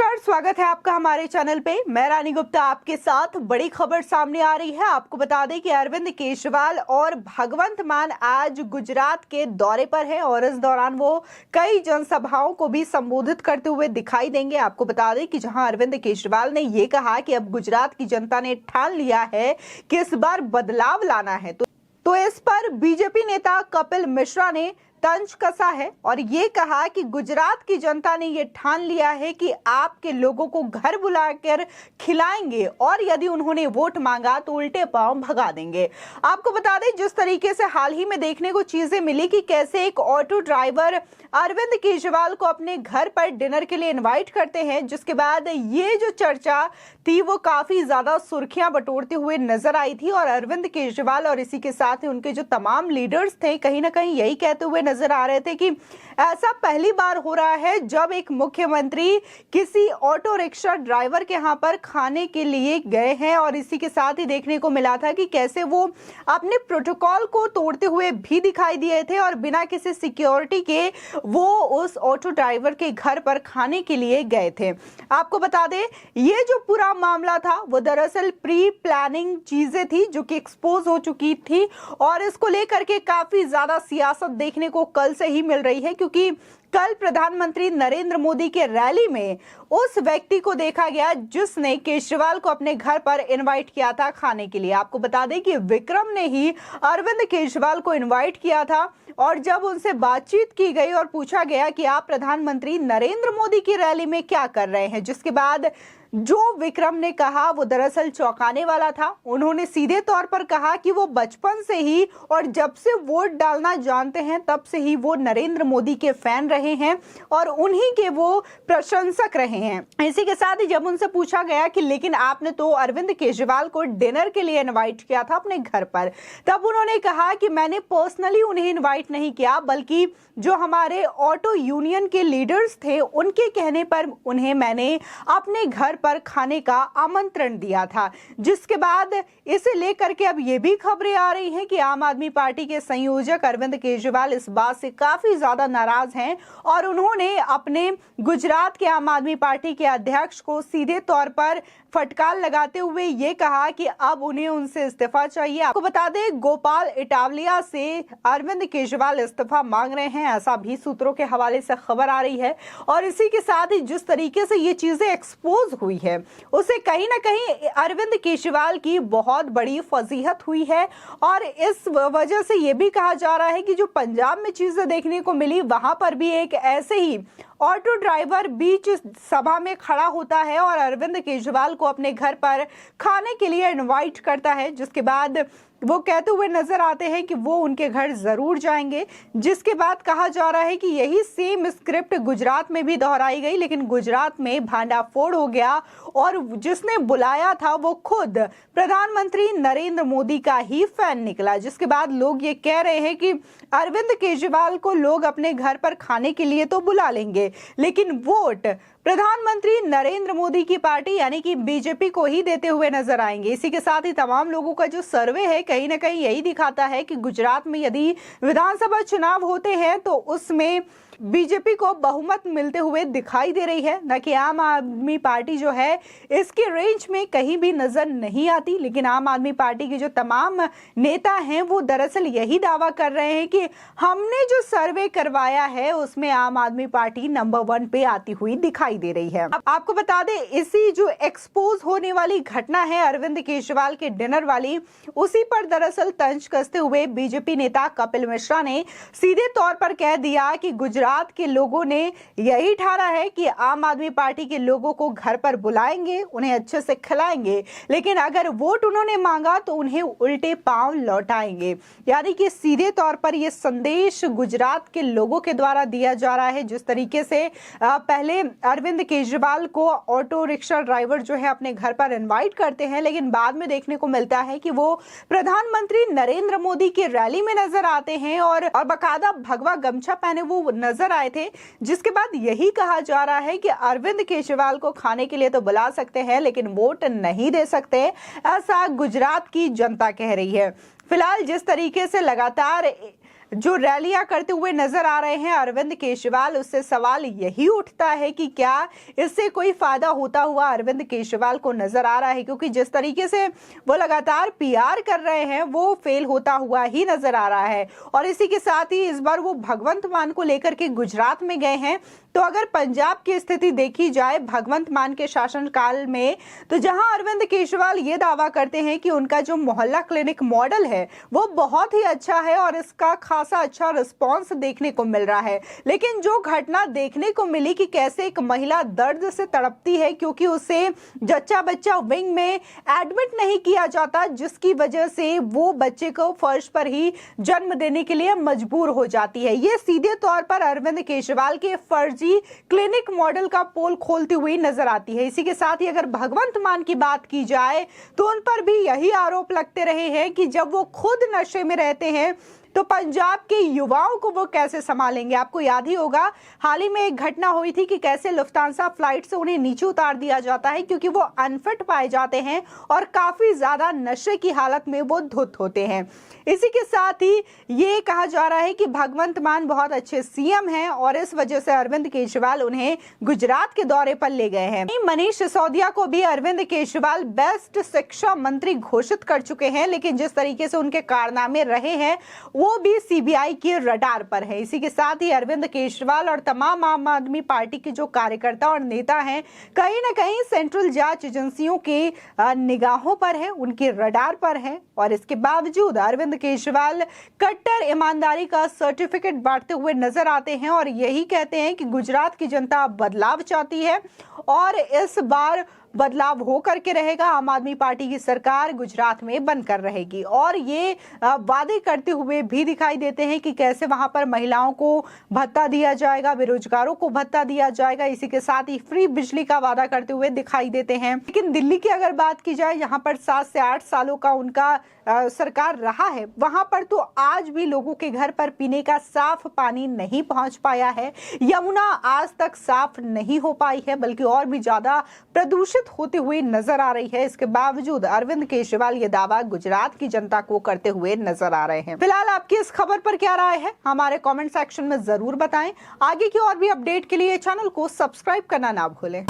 नमस्कार, स्वागत है आपका हमारे चैनल पे। मैं रानी गुप्ता आपके साथ। बड़ी खबर सामने आ रही है। आपको बता दें कि अरविंद केजरीवाल और भगवंत मान आज गुजरात के दौरे पर है और इस दौरान वो कई जनसभाओं को भी संबोधित करते हुए दिखाई देंगे। आपको बता दें कि जहां अरविंद केजरीवाल ने ये कहा कि अब गुजरात की जनता ने ठान लिया है कि इस बार बदलाव लाना है, तो इस पर बीजेपी नेता कपिल मिश्रा ने तंज कसा है और ये कहा कि गुजरात की जनता ने ये ठान लिया है कि आपके लोगों को घर बुलाकर खिलाएंगे और यदि उन्होंने वोट मांगा तो उल्टे पांव भगा देंगे। आपको बता दें, जिस तरीके से हाल ही में देखने को चीजें मिली कि कैसे एक ऑटो ड्राइवर अरविंद केजरीवाल को अपने घर पर डिनर के लिए इन्वाइट करते हैं, जिसके बाद ये जो चर्चा थी वो काफी ज्यादा सुर्खियां बटोरते हुए नजर आई थी और अरविंद केजरीवाल और इसी के साथ ही उनके जो तमाम लीडर्स थे कहीं ना कहीं यही कहते हुए नजर आ रहे थे कि ऐसा पहली बार हो रहा है जब एक मुख्यमंत्री किसी ऑटो रिक्शा ड्राइवर के यहाँ पर खाने के लिए गए हैं और इसी के साथ ही देखने को मिला था कि कैसे वो अपने प्रोटोकॉल को तोड़ते हुए भी दिखाई दिए थे और बिना किसी सिक्योरिटी के वो उस ऑटो ड्राइवर के घर पर खाने के लिए गए थे। आपको बता दें, ये जो पूरा मामला था वो दरअसल प्री प्लानिंग चीजें थी जो कि एक्सपोज हो चुकी थी और इसको लेकर के काफी ज्यादा सियासत देखने को कल से ही मिल रही है, क्योंकि कल प्रधानमंत्री नरेंद्र मोदी के रैली में उस व्यक्ति को देखा गया जिसने केजरीवाल को अपने घर पर इनवाइट किया था खाने के लिए। आपको बता दें कि विक्रम ने ही अरविंद केजरीवाल को इनवाइट किया था और जब उनसे बातचीत की गई और पूछा गया कि आप प्रधानमंत्री नरेंद्र मोदी की रैली में क्या कर रहे हैं, जिसके बाद जो विक्रम ने कहा वो दरअसल चौंकाने वाला था। उन्होंने सीधे तौर पर कहा कि वो बचपन से ही और जब से वोट डालना जानते हैं तब से ही वो नरेंद्र मोदी के फैन रहे हैं और उन्हीं के वो प्रशंसक रहे हैं। इसी के साथ ही जब उनसे पूछा गया कि लेकिन आपने तो अरविंद केजरीवाल को डिनर के लिए इनवाइट किया था अपने घर पर, तब उन्होंने कहा कि मैंने पर्सनली उन्हें इनवाइट नहीं किया, बल्कि जो हमारे ऑटो यूनियन के लीडर्स थे उनके कहने पर उन्हें मैंने अपने घर पर खाने का आमंत्रण दिया था। जिसके बाद इसे लेकर के अब ये भी खबरें आ रही हैं कि आम आदमी पार्टी के संयोजक अरविंद केजरीवाल इस बात से काफी ज्यादा नाराज हैं और उन्होंने अपने गुजरात के आम आदमी पार्टी के अध्यक्ष को सीधे तौर पर फटकार लगाते हुए ये कहा कि अब उन्हें उनसे इस्तीफा चाहिए। आपको बता दें, गोपाल इटावलिया से अरविंद केजरीवाल इस्तीफा मांग रहे हैं, ऐसा भी सूत्रों के हवाले से खबर आ रही है और इसी के साथ ही जिस तरीके से ये चीजें एक्सपोज हुई है उसे कहीं ना कहीं अरविंद केजरीवाल की बहुत बड़ी फजीहत हुई है और इस वजह से ये भी कहा जा रहा है कि जो पंजाब में चीजें देखने को मिली वहां पर भी एक ऐसे ही ऑटो ड्राइवर बीच सभा में खड़ा होता है और अरविंद केजरीवाल को अपने घर पर खाने के लिए इनवाइट करता है, जिसके बाद वो कहते हुए नजर आते हैं कि वो उनके घर जरूर जाएंगे। जिसके बाद कहा जा रहा है कि यही सेम स्क्रिप्ट गुजरात में भी दोहराई गई, लेकिन गुजरात में भांडाफोड़ हो गया और जिसने बुलाया था वो खुद प्रधानमंत्री नरेंद्र मोदी का ही फैन निकला। जिसके बाद लोग ये कह रहे हैं कि अरविंद केजरीवाल को लोग अपने घर पर खाने के लिए तो बुला लेंगे, लेकिन वोट प्रधानमंत्री नरेंद्र मोदी की पार्टी यानी कि बीजेपी को ही देते हुए नजर आएंगे। इसी के साथ ही तमाम लोगों का जो सर्वे है कहीं ना कहीं यही दिखाता है कि गुजरात में यदि विधानसभा चुनाव होते हैं तो उसमें बीजेपी को बहुमत मिलते हुए दिखाई दे रही है, न कि आम आदमी पार्टी जो है इसके रेंज में कहीं भी नजर नहीं आती। लेकिन आम आदमी पार्टी के जो तमाम नेता हैं वो दरअसल यही दावा कर रहे हैं कि हमने जो सर्वे करवाया है उसमें आम आदमी पार्टी नंबर 1 पे आती हुई दिखाई दे रही है। अब आपको बता दें, इसी जो एक्सपोज होने वाली घटना है अरविंद केजरीवाल के डिनर वाली, उसी पर दरअसल तंज कसते हुए बीजेपी नेता कपिल मिश्रा ने सीधे तौर पर कह दिया कि गुजरात के लोगों ने यही ठाना है कि आम आदमी पार्टी के लोगों को घर पर बुलाएंगे, उन्हें अच्छे से खिलाएंगे, लेकिन अगर वोट उन्होंने मांगा तो उन्हें उल्टे पांव लौटाएंगे। यानी कि सीधे तौर पर यह संदेश गुजरात के लोगों के द्वारा दिया जा रहा है। जिस तरीके से पहले अरविंद केजरीवाल को ऑटो रिक्शा ड्राइवर जो है अपने घर पर इनवाइट करते हैं, लेकिन बाद में देखने को मिलता है कि वो प्रधानमंत्री नरेंद्र मोदी की रैली में नजर आते हैं और बाकायदा भगवा गमछा पहने वो नजर आए थे। जिसके बाद यही कहा जा रहा है कि अरविंद केजरीवाल को खाने के लिए तो बुला सकते हैं लेकिन वोट नहीं दे सकते, ऐसा गुजरात की जनता कह रही है। फिलहाल जिस तरीके से लगातार जो रैलियां करते हुए नजर आ रहे हैं अरविंद केजरीवाल, उससे सवाल यही उठता है कि क्या इससे कोई फायदा होता हुआ अरविंद केजरीवाल को नजर आ रहा है, क्योंकि जिस तरीके से वो लगातार पीआर कर रहे हैं वो फेल होता हुआ ही नजर आ रहा है। और इसी के साथ ही इस बार वो भगवंत मान को लेकर के गुजरात में गए हैं। तो अगर पंजाब की स्थिति देखी जाए भगवंत मान के शासनकाल में, तो जहां अरविंद केजरीवाल ये दावा करते हैं कि उनका जो मोहल्ला क्लिनिक मॉडल है वो बहुत ही अच्छा है और इसका खासा अच्छा रिस्पांस देखने को मिल रहा है, लेकिन जो घटना देखने को मिली कि कैसे एक महिला दर्द से तड़पती है क्योंकि उसे जच्चा बच्चा विंग में एडमिट नहीं किया जाता, जिसकी वजह से वो बच्चे को फर्श पर ही जन्म देने के लिए मजबूर हो जाती है। ये सीधे तौर पर अरविंद केजरीवाल के फर्जी क्लिनिक मॉडल का पोल खोलती हुई नजर आती है। इसी के साथ ही अगर भगवंत मान की बात की जाए तो उन पर भी यही आरोप लगते रहे हैं कि जब वो खुद नशे में रहते हैं तो पंजाब के युवाओं को वो कैसे संभालेंगे। आपको याद ही होगा हाल ही में एक घटना हुई थी कि कैसे लुफ्तांसा फ्लाइट से उन्हें नीचे उतार दिया जाता है क्योंकि वो अनफिट पाए जाते हैं और काफी ज्यादा नशे की हालत में वो धुत होते हैं। इसी के साथ ही ये कहा जा रहा है कि भगवंत मान बहुत अच्छे सीएम हैं और इस वजह से अरविंद केजरीवाल उन्हें गुजरात के दौरे पर ले गए हैं। मनीष सिसोदिया को भी अरविंद केजरीवाल बेस्ट शिक्षा मंत्री घोषित कर चुके हैं, लेकिन जिस तरीके से उनके कारनामे रहे हैं वो भी सीबीआई के रडार पर है। इसी के साथ ही अरविंद केजरीवाल और तमाम आम आदमी पार्टी के जो कार्यकर्ता और नेता हैं कहीं ना कहीं सेंट्रल जांच एजेंसियों के निगाहों पर है, उनके रडार पर है। और इसके बावजूद अरविंद केजरीवाल कट्टर ईमानदारी का सर्टिफिकेट बांटते हुए नजर आते हैं और यही कहते हैं कि गुजरात की जनता बदलाव चाहती है और इस बार बदलाव हो करके रहेगा। आम आदमी पार्टी की सरकार गुजरात में बनकर रहेगी और ये वादे करते हुए भी दिखाई देते हैं कि कैसे वहां पर महिलाओं को भत्ता दिया जाएगा, बेरोजगारों को भत्ता दिया जाएगा। इसी के साथ ही फ्री बिजली का वादा करते हुए दिखाई देते हैं। लेकिन दिल्ली की अगर बात की जाए, यहाँ पर 7 से 8 सालों का उनका सरकार रहा है, वहां पर तो आज भी लोगों के घर पर पीने का साफ पानी नहीं पहुंच पाया है। यमुना आज तक साफ नहीं हो पाई है, बल्कि और भी ज्यादा प्रदूषित होती हुई नजर आ रही है। इसके बावजूद अरविंद केजरीवाल ये दावा गुजरात की जनता को करते हुए नजर आ रहे हैं। फिलहाल आपकी इस खबर पर क्या राय है, हमारे कमेंट सेक्शन में जरूर बताएं। आगे की और भी अपडेट के लिए चैनल को सब्सक्राइब करना ना भूलें।